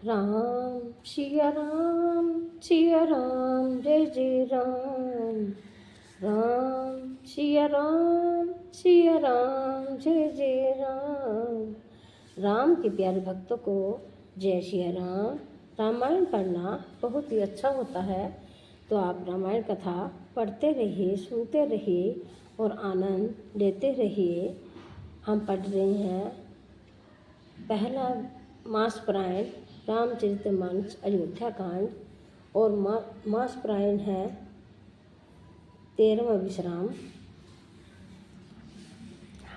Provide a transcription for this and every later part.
राम सिया राम सिया राम जय जय राम। राम सिया राम सिया राम जय जय राम। राम के प्यारे भक्तों को जय सिया राम। रामायण पढ़ना बहुत ही अच्छा होता है, तो आप रामायण कथा पढ़ते रहिए, सुनते रहिए और आनंद लेते रहिए। हम पढ़ रहे हैं पहला मासपरायण रामचरितमानस अयोध्या कांड, और मासपरायण है 13वां विश्राम।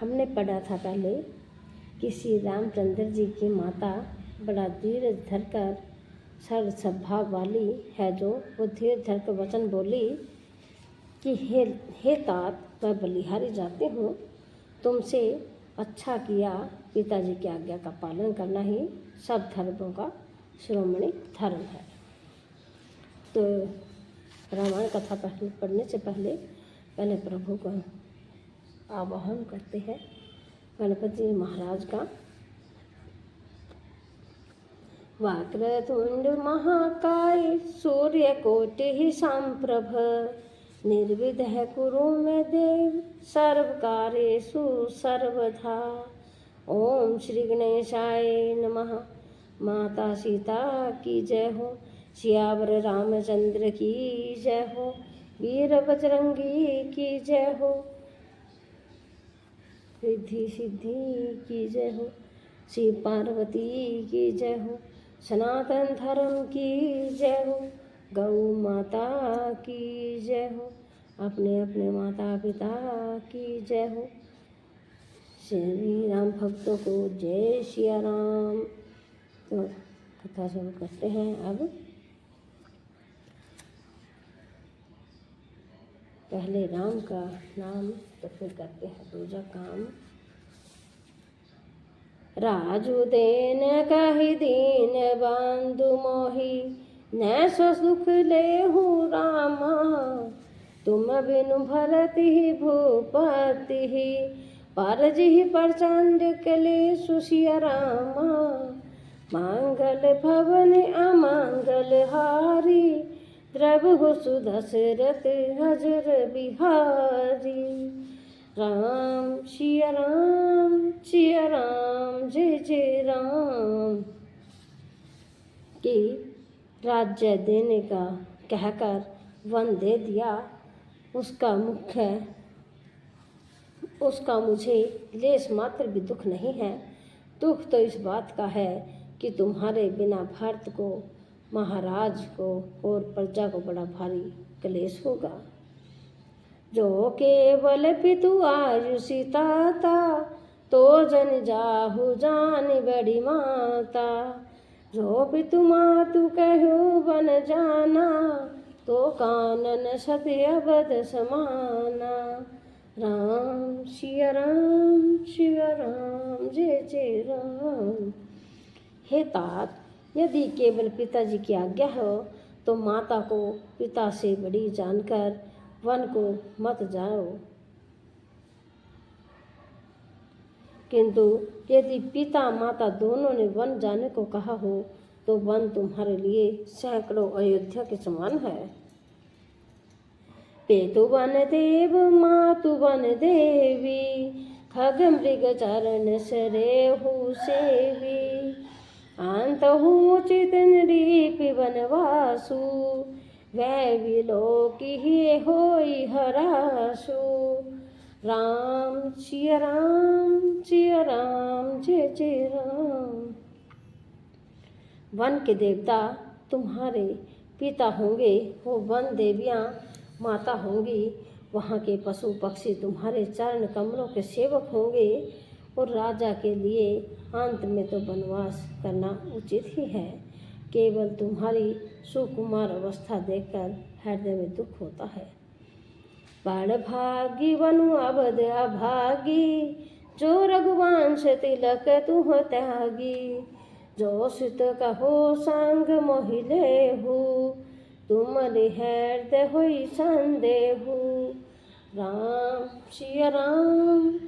हमने पढ़ा था पहले कि श्री रामचंद्र जी की माता बड़ा धीरज धरकर सरल स्वभाव वाली है, जो वो धीरज धरकर वचन बोली कि हे तात, मैं बलिहारी जाती हूँ, तुमसे अच्छा किया पिताजी की आज्ञा का पालन करना ही सब धर्मों का शिरोमणि धर्म है। तो रामायण कथा पढ़ने से पहले प्रभु का आवाहन करते हैं, गणपति महाराज का। वक्रतुंड महाकाय सूर्यकोटि समप्रभ, निर्विघ्नं कुरु मे देव सर्वकार्येषु सर्वदा। ओम श्री गणेशाय नमः। माता सीता की जय हो, सियावर रामचंद्र की जय हो, वीर बजरंगी की जय हो, रिद्धि सिद्धि की जय हो, शिव पार्वती की जय हो, सनातन धर्म की जय हो, गौ माता की जय हो, अपने अपने माता पिता की जय हो। श्री राम भक्तों को जय सिया राम। तो कथा शुरू करते हैं। अब पहले राम का नाम, तो फिर करते हैं दूजा काम। राजू देन कहि दीन बंधु मोहि, न सो सुख लेहु रामा, तुम बिनु भरति भूपति, परजिहि प्रचंड कलेशु सिया रामा। मांगल भवन अमंगल हारी, द्रवहु सुदशरथ हजर बिहारी। राम सिया राम जय जय राम। कि राज्य देने का कहकर वन दे दिया, उसका मुझे लेश मात्र भी दुख नहीं है। दुख तो इस बात का है कि तुम्हारे बिना भरत को, महाराज को और प्रजा को बड़ा भारी क्लेश होगा। जो केवल पितु आयुषी ताता, तो जन जाहु जान बड़ी माता। जो पितु मातु कहु बन जाना, तो कानन सत्य अवध समाना। राम सिया राम जय जय राम। हे तात, यदि केवल पिताजी की आज्ञा हो तो माता को पिता से बड़ी जानकर वन को मत जाओ, किंतु यदि पिता माता दोनों ने वन जाने को कहा हो तो वन तुम्हारे लिए सैकड़ों अयोध्या के समान है। पेतु वन देव मातु वन देवी, खग मृग चरण सरेहु सेवी। अंतहु चित नृप वनवासु, वै विलोकी होई हरासु। राम सिया राम जय जय राम। वन के देवता तुम्हारे पिता होंगे, वो वन देवियाँ माता होंगी। वहाँ के पशु पक्षी तुम्हारे चरण कमलों के सेवक होंगे, और राजा के लिए अंत में तो वनवास करना उचित ही है। केवल तुम्हारी सुकुमार अवस्था देखकर हृदय में दुख होता है। बड़ भागी वनु अवध अभागी, जो रघुवंश तिलक तुह त्यागी। जो सुत कहो संग मोहि लेहु, तुम हृदय होई संदेहु। राम सिया राम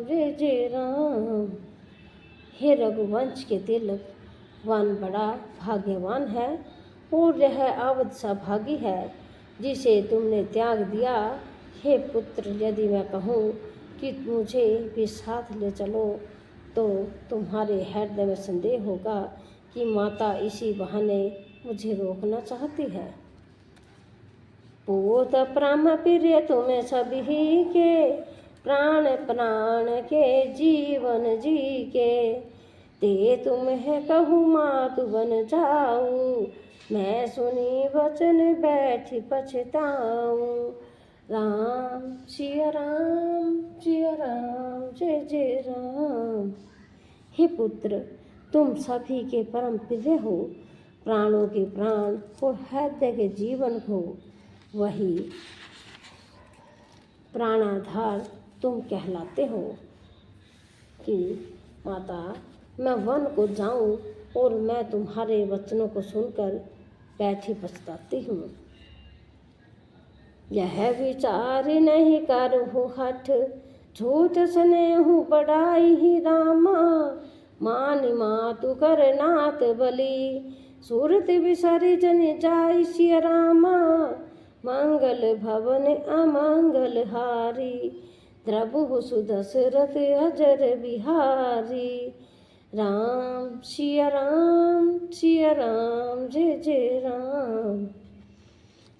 जय जय राम। हे रघुवंश के तिलक वन बड़ा भाग्यवान है और यह अवध सा भागी है जिसे तुमने त्याग दिया। हे पुत्र, यदि मैं कहूँ कि मुझे भी साथ ले चलो तो तुम्हारे हृदय में संदेह होगा कि माता इसी बहाने मुझे रोकना चाहती है। पूत प्राण प्रिय तुम्हें सभी के, प्राण प्राण के जीवन जी के, ते तुम्हें कहूँ मातु बन जाऊँ, मैं सुनी वचन बैठी पछताऊँ। राम सिया राम सिया राम, जय जय राम। हे पुत्र, तुम सभी के परम प्रिय हो, प्राणों के प्राण और हृदय के जीवन हो। वही प्राणाधार तुम कहलाते हो कि माता, मैं वन को जाऊं और मैं तुम्हारे वचनों को सुनकर बैठी पछताती हूँ। यह विचार नहीं करूँ हठ, झूठ स्नेहु बढ़ाई ही रामा, मान मातु कर नाथ बलि, सूरत विसरि जन जाय सिया रामा, मंगल भवन अमंगल हारी, द्रबहु सुदशरथ अजर बिहारी। राम सिया राम जय जय राम।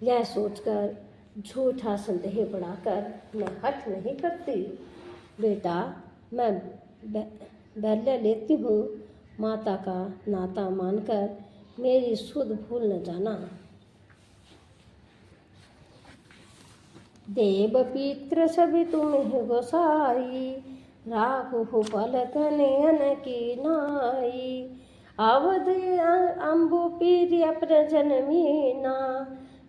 यह सोचकर झूठा संदेह बढ़ाकर मैं हठ नहीं करती। बेटा, मैं बल्य लेती हूँ, माता का नाता मानकर मेरी सुध भूल न जाना। देव पित्र सभी तुम्हें गोसाई, राखो पलकन अन की नाई, अवध अम्बु पीर प्रजन मीना,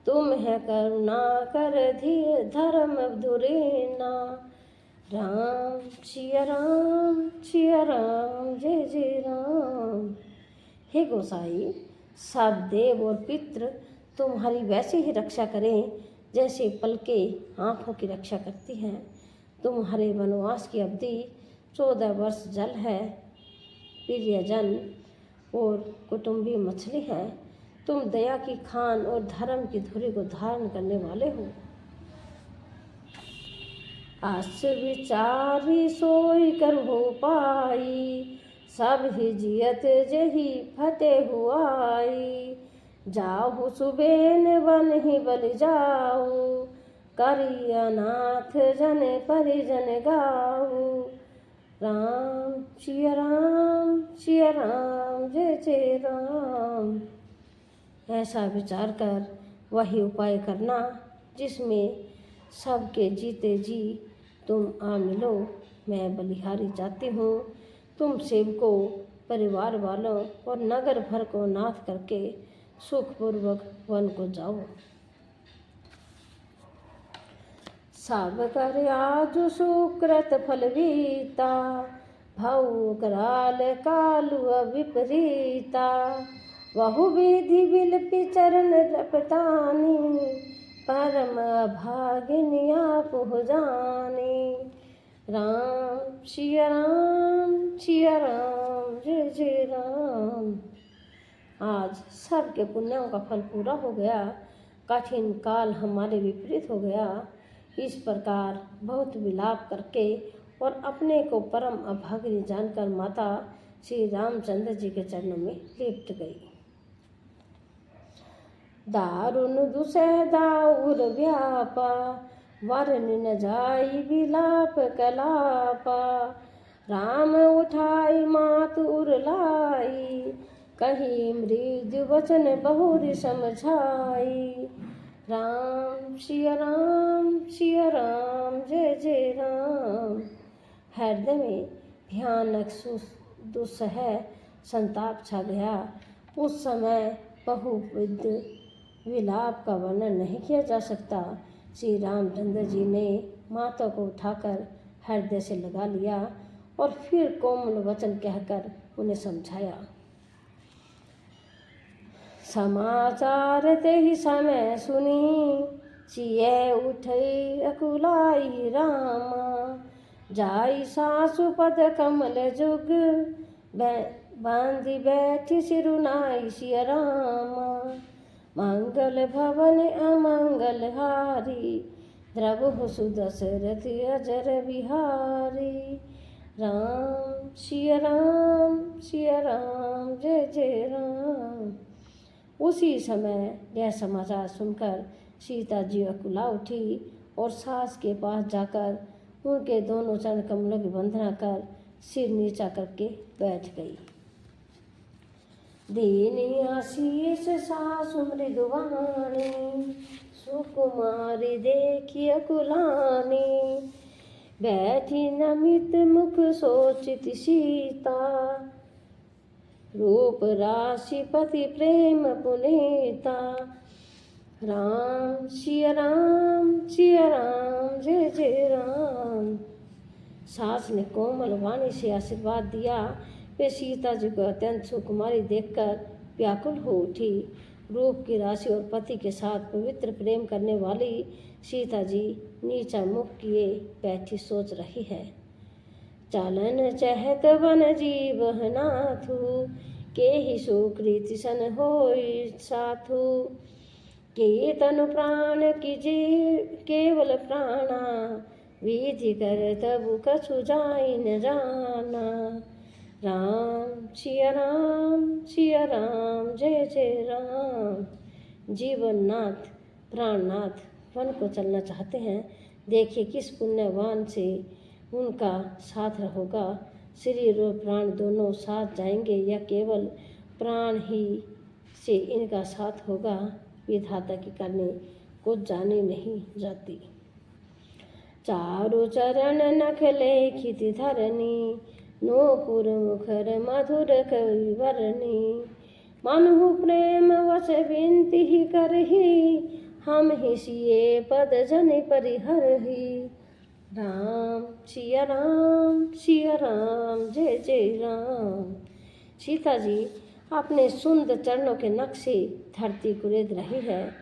तुम है करुणा कर धीर धर्म धुरीना। राम सिया राम जय जय राम। हे गोसाई, सब देव और पितृ तुम्हारी वैसी ही रक्षा करें जैसे पलके आँखों की रक्षा करती हैं। तुम्हारे वनवास की अवधि 14 वर्ष जल है, प्रियजन और कुटुंबी मछली है। तुम दया की खान और धर्म की धुरी को धारण करने वाले हो। आस विचारी सोई कर हो पाई, सब ही जियत जही फते हुआई, जाहु सुबेन वन ही बल जाऊ, करी अनाथ जन परिजन गाऊ। राम सिया राम जय जय राम। ऐसा विचार कर वही उपाय करना जिसमें सबके जीते जी तुम आ मिलो। मैं बलिहारी जाती हूँ, तुम सेवकों, परिवार वालों और नगर भर को नाथ करके सुखपूर्वक वन को जाओ। सब कर आज सुकृत फल बीता, भऊ कराल कालु विपरीता, बहु विधि विलपि चरण रपतानी, परम भागिनी आप हो जानी। राम सिया राम जय जय राम। आज सबके पुण्यों का फल पूरा हो गया, कठिन काल हमारे विपरीत हो गया। इस प्रकार बहुत विलाप करके और अपने को परम अभागिनी जानकर माता श्री रामचंद्र जी के चरणों में लिपट गई। दारुण दुसह दाऊर व्यापा, वरन न जाई विलाप कलापा, राम उठाई मात उरलाई, कही मृदु वचन बहुरी समझाई। राम सिया राम जय जय राम। हृदय में भयानक दुस्सह संताप छा गया। उस समय बहुविध विलाप का वर्णन नहीं किया जा सकता। श्री रामचंद्र जी ने माता को उठाकर हृदय से लगा लिया और फिर कोमल वचन कहकर उन्हें समझाया। समाचार ते ही समय सुनी, सिय उठई अकुलाई रामा, जाई सासु पद कमल जुग, बांधी बैठी सिरुनाई सिया रामा, मंगल भवन अमंगल हारी, द्रवहु सुदशरथ अजर बिहारी। राम सिया राम सिया राम, जय जय राम। उसी समय यह समाचार सुनकर सीता जी अकुला उठी और सास के पास जाकर उनके दोनों चरण कमलों की वंदना कर सिर नीचा करके बैठ गई। दीनी आशीष सासु मृदुवाणी, सुकुमारी देखी अकुलानी, बैठी नमित मुख सोचित सीता, रूप राशि पति प्रेम पुनीता। राम सिया राम जय जय राम। सास ने कोमल वाणी से आशीर्वाद दिया। वे सीता जी को अत्यंत सुकुमारी देखकर व्याकुल हो उठी। रूप की राशि और पति के साथ पवित्र प्रेम करने वाली सीता जी नीचा मुख किए बैठी सोच रही है। चालन चहत वन जीव नाथु, के ही सुकृति सन होई साथु, के तनु प्राण की जी केवल प्राणा, विधि कर तबु कछु जाई न जाना। राम सिया राम जय जय राम। जीवननाथ प्राणनाथ वन को चलना चाहते हैं। देखिए किस पुण्यवान से उनका साथ होगा। शरीर और प्राण दोनों साथ जाएंगे या केवल प्राण ही से इनका साथ होगा। विधाता की करनी कुछ जानी नहीं जाती। चारु चरण नख लेखित धरनी, नूपुर मुखर मधुर कवि वरनी, मनहु प्रेम वश विनती ही करही, हम ही सिए पद जन परिहरही। राम सिया राम जय जय राम। सीता जी अपने सुंदर चरणों के नक्शे धरती कुरेद रही है।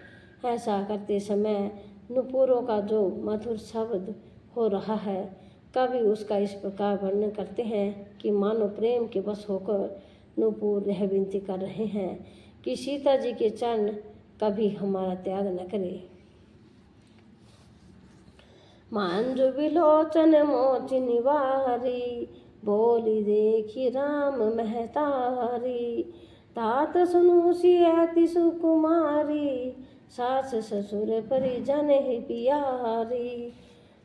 ऐसा करते समय नुपुरों का जो मधुर शब्द हो रहा है, कवि उसका इस प्रकार वर्णन करते हैं कि मानो प्रेम के वश होकर नुपुर यह विनती कर रहे हैं कि सीता जी के चरण कभी हमारा त्याग न करे। मांजु विलोचन मोच निवारी, बोली देखी राम महतारी, तात सुनु सियाति सुकुमारी, सास ससुर परिजन ही पियारी।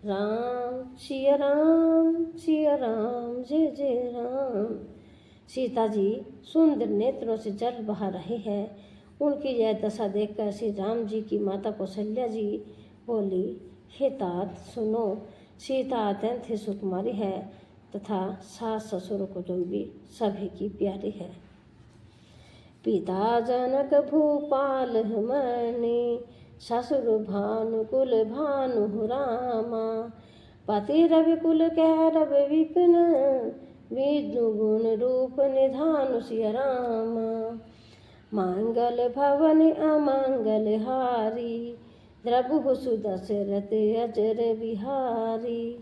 राम सिया राम जय जय राम। सीता जी सुंदर नेत्रों से जल बहा रहे हैं। उनकी यह दशा देखकर श्री राम जी की माता कौशल्या जी बोली, हे तात सुनो, सीता अत्यंत ही सुकुमारी है तथा सास ससुर कुटुंबी सभी की प्यारी है। पिता जनक भूपाल मणि, ससुर भानुकुल भानु रामा, पति रविकुल कैरव विपिन, विष्णु गुण रूप निधानु सिया रामा। मंगल भवन अमंगल हारी, द्रवहु सुदशरथ अजर बिहारी।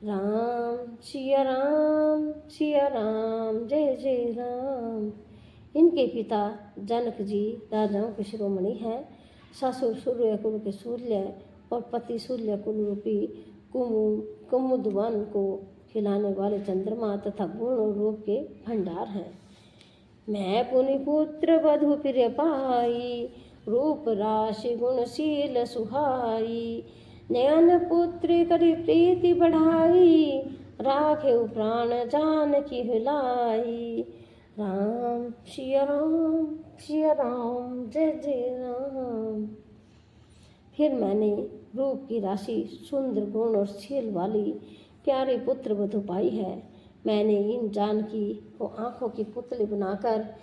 राम सिया राम जय जय राम। इनके पिता जनक जी राजाओं के शिरोमणि हैं। ससुर सूर्य कुल के सूर्य और पति सूर्य कुल रूपी कुमुदवन को खिलाने वाले चंद्रमा तथा गुण और रूप के भंडार हैं। मैं पुनि पुत्र वधु प्रिय पाई, रूप राशि गुणशील सुहाई, नयन पुत्र करी प्रीति बढ़ाई, राखे प्राण जान की हिलाई। राम सिया राम जय जय राम। फिर मैंने रूप की राशि सुंदर गुण और शील वाली प्यारे पुत्र वधु पाई है। मैंने इन जानकी को आँखों की पुतली बनाकर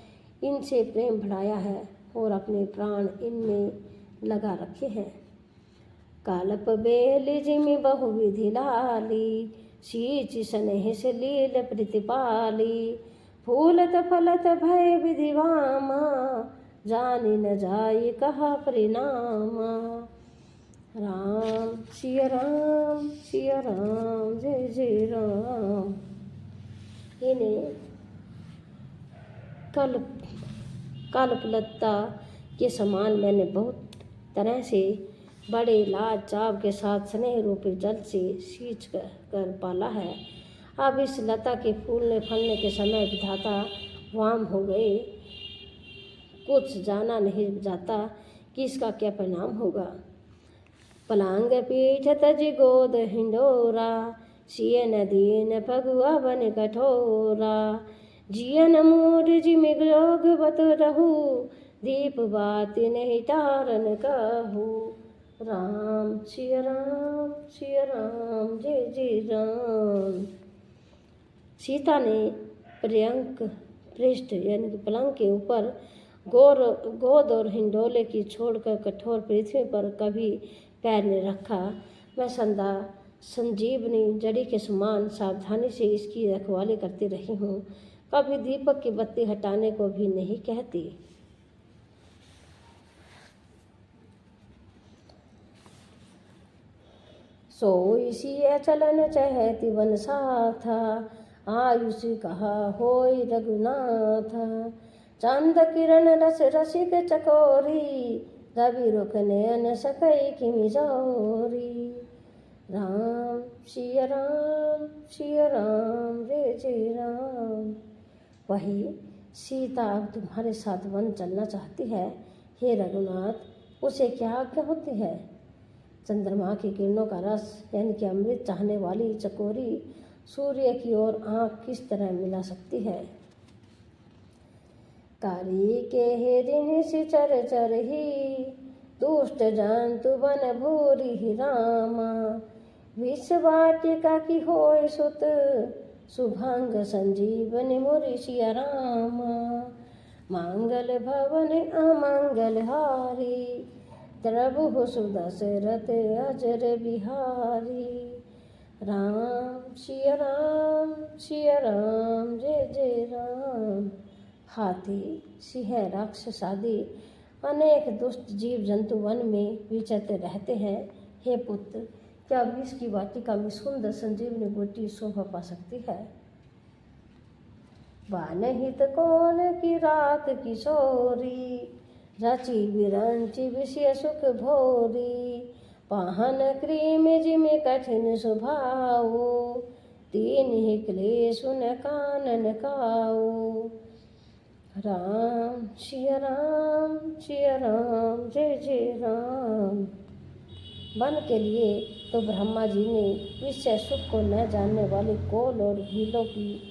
इनसे प्रेम बढ़ाया है और अपने प्राण इनमें लगा रखे हैं। कालप बेल जिमि बहुविधि लाली, सींच स्नेह से लील प्रतिपाली, फूलत फलत भय विधिवामा, जानी न जाई कहा परिणामा। राम सिया राम जय जय राम। इन्हें कल्प कल्पलता के समान मैंने बहुत तरह से बड़े लाज चाव के साथ स्नेह रूपी जल से सींच कर पाला है। अब इस लता के फूलने फलने के समय विधाता वाम हो गए। कुछ जाना नहीं जाता कि इसका क्या परिणाम होगा। पलांग पीठ तज गोद हिंडोरा, सियन दीन फगुआ बन कठोरा। जियन मूर जिमि जोग बत रहू, दीप बाती नहीं तारन कहू। राम सिया राम जय जय राम। सीता ने पर्यंक पृष्ठ यानी कि पलंग के ऊपर गोद और हिंडोले की छोड़कर कठोर पृथ्वी पर कभी पैर ने रखा। मैं सदा संजीवनी जड़ी के समान सावधानी से इसकी रखवाली करती रही हूँ। कभी दीपक की बत्ती हटाने को भी नहीं कहती। सोई सिय चलन चहति वन साथा, आयुष कहा होई रघुनाथ। चंद किरण रस रसिक चकोरी, रवि रुख नयन सकई किमि जोरी। राम सिया राम जय जय राम। वही सीता अब तुम्हारे साथ वन चलना चाहती है। हे रघुनाथ, उसे क्या आज्ञा होती है। चंद्रमा की किरणों का रस यानी कि अमृत चाहने वाली चकोरी सूर्य की ओर आँख किस तरह मिला सकती है। कारी के हे दिन सी चर चर ही, दुष्ट जंतु बन भूरी ही रामा। विष वाटिका की होय सुत, शुभंग संजीवनी मोरि सिया रामा। मंगल भवन अमंगल हारी, द्रबहु सुदशरथ अजर बिहारी। राम सिया राम जय जय राम। हाथी, सिंह, राक्षस आदि अनेक दुष्ट जीव जंतु वन में विचरते रहते हैं। हे पुत्र, क्या विष की वाटिका में सुंदर संजीवनी बूटी शोभा पा सकती है। वानहित कौन की रात किशोरी, रचि विरंचि विषय सुख भोरी। पाहन क्रीम जिमि कठिन स्वभाव, तीन ही क्लेश सुन कानन काऊ। राम सिया राम जय जय राम। वन के लिए तो ब्रह्मा जी ने विषय सुख को न जानने वाली कोल और भीलों की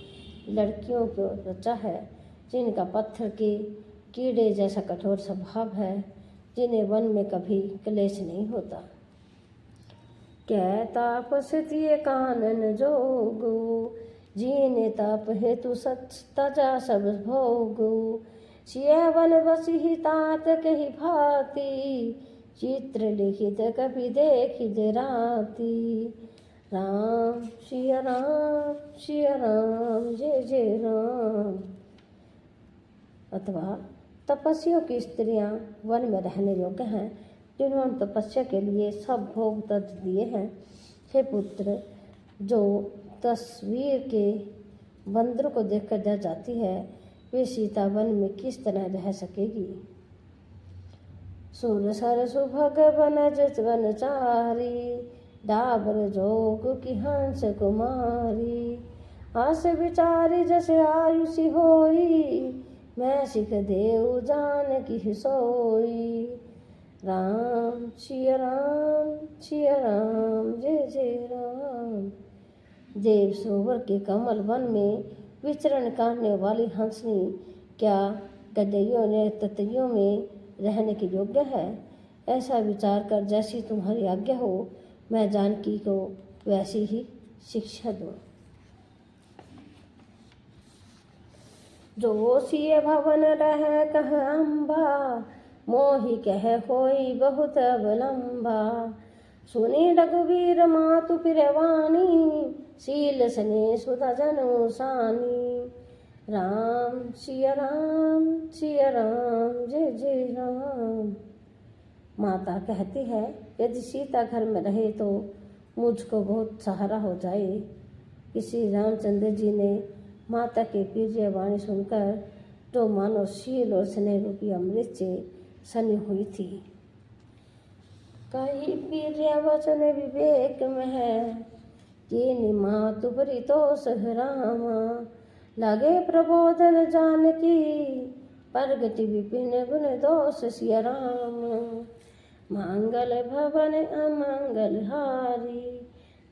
लड़कियों को रचा है, जिनका पत्थर के कीड़े जैसा कठोर स्वभाव है, जिन्हें वन में कभी क्लेश नहीं होता। क्या तापस दिए कानन जोगु, जीने ताप हेतु सच तजा सब भोगु। सिया वन बसी ही तात कही भांति, चित्र लिखित कभी देखी दे राती। राम सिया राम जय जय राम। अथवा तपस्वियों की स्त्रियां वन में रहने योग्य हैं, जिन्होंने तपस्या के लिए सब भोग तज दिए हैं। हे पुत्र, जो तस्वीर के बंदरों को देखकर डर जाती है, वे सीता वन में किस तरह रह सकेगी। सुर सर सुभग बनज वनचारी, डाबर जोग की हंस कुमारी। आस विचारी जैसे आयुषी होई, मैं सिख देव जान की सोई। राम सिया राम जय जय राम। देव सरोवर के कमल वन में विचरण करने वाली हंसनी क्या गदैयों ने ततैयों में रहने के योग्य है। ऐसा विचार कर जैसी तुम्हारी आज्ञा हो, मैं जानकी को वैसी ही शिक्षा दूँ। जो सिय भवन रह कह अम्बा, मोहि कह होई बहुत अवलंबा। सुनी रघुवीर मातु प्रियवाणी, शील सने सुधा जनु सानी। राम सिया राम जय जय राम। माता कहती है, यदि सीता घर में रहे तो मुझको बहुत सहारा हो जाए। श्री रामचंद्र जी ने माता की प्रिय वाणी सुनकर जो मानो शील और स्नेह रूपी अमृत से सनी हुई थी। कई वीर्य वचन विवेक में है, ये निमा तुबरी तो सहरामा। लगे प्रबोधन जानकी, प्रगति विपिन गुण दोष सिया राम। मंगल भवन अमंगल हारी,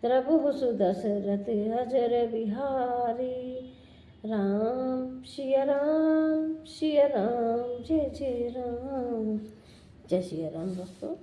प्रभु सुदशरथ अजर बिहारी। राम सिया राम, सिया राम, जय जय राम। जय सिया राम दोस्तों।